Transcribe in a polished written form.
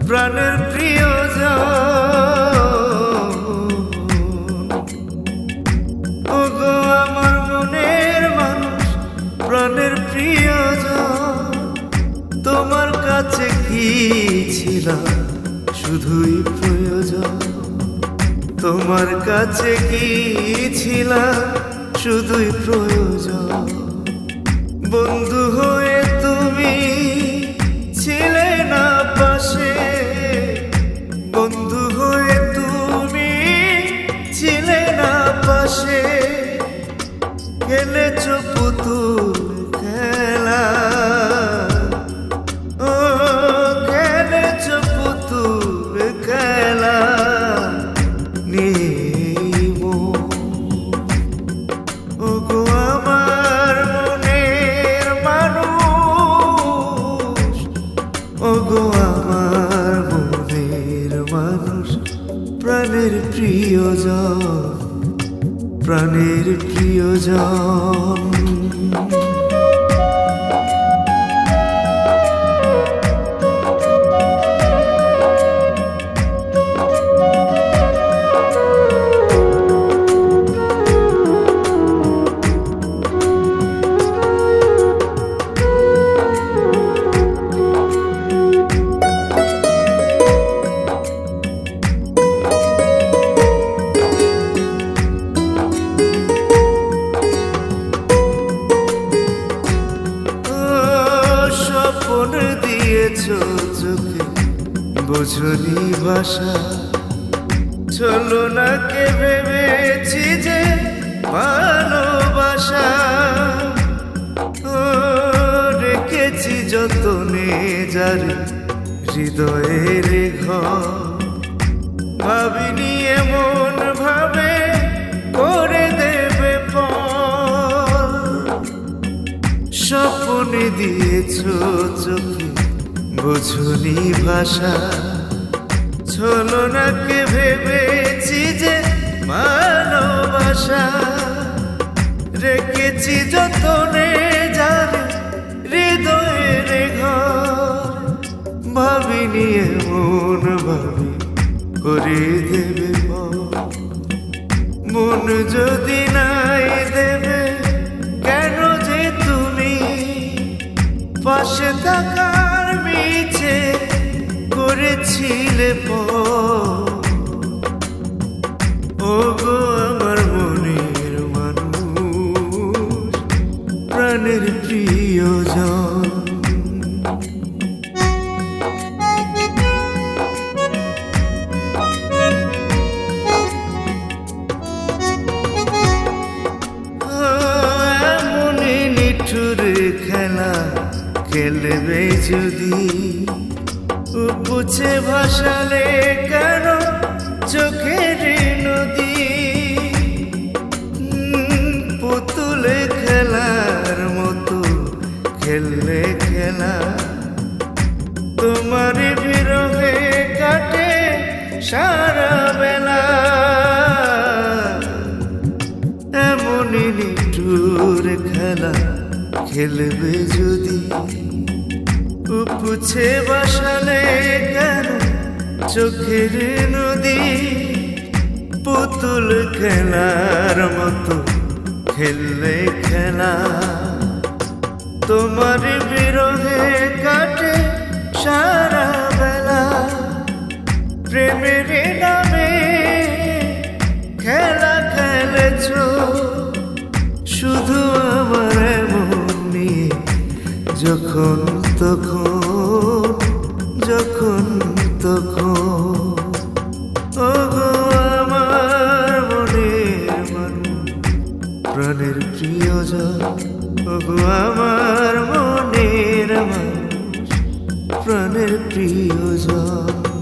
প্রাণের প্রিয়জন, ওগো আমার মনের মানুষ, প্রাণের প্রিয়জন। তোমার কাছে কি ছিলাম শুধুই প্রয়োজন, তোমার কাছে কি ছিলাম শুধুই প্রয়োজন। বন্ধু হয়ে তুমি ছিলে না পাশে, বন্ধু হয়ে তুমি ছিলে না পাশে। খেলেছ পুতুল খেলা, ও খেলেছ পুতুল খেলা নিয়ে। ওগো আমার মনের মানুষ, ওগো আমার মনের মানুষ, প্রাণের প্রিয়জন, প্রাণের প্রিয়জন। স্বপ্ন দিয়েছ চোখে বোঝনি ভাষা, ছলনাকে ভেবেছি যে ভালোবাসা। রেখেছি যতনে যারে হৃদয়ের ঘর, ভাবিনি এমন ভাবে করে দেবে পর। স্বপ্নে দিয়েছ চোখে বোঝনি ভাষা, ছলনাকে ভেবেছি যে ভালোবাসা। রেখেছি যতনে যারে হৃদয়ের ঘর, ভাবিনি এমন ভাবে করে দেবে পর। মন যদি নাই দেবে কেন যে তুমি পাশে থাকার মিছে করেছিলে পর। ওগো আমার মনের মানুষ, প্রাণের প্রিয়জন। এমনই নিঠুর খেলা খেলবে যদি, বুঝে ভাসালে কেন চোখের নদী। পুতুলে খেলার মতো খেললে খেলা, তোমার বিরহে কাটে সারা বেলা। এমনই নিঠুর খেলা খেলবে যদি, পুছে বাসালে কেন চোখের নদী। পুতুল খেলার মতো খেললে খেলা, তোমার বিরহে কাটে সারা বেলা। প্রেমের নামে খেলা খেলেছ শুধু আমার মন নিয়ে, যখন তখন যখন তখন। ওগো আমার মনের মানুষ, প্রাণের প্রিয়জন। ওগো আমার মনের মানুষ, প্রাণের প্রিয়জন।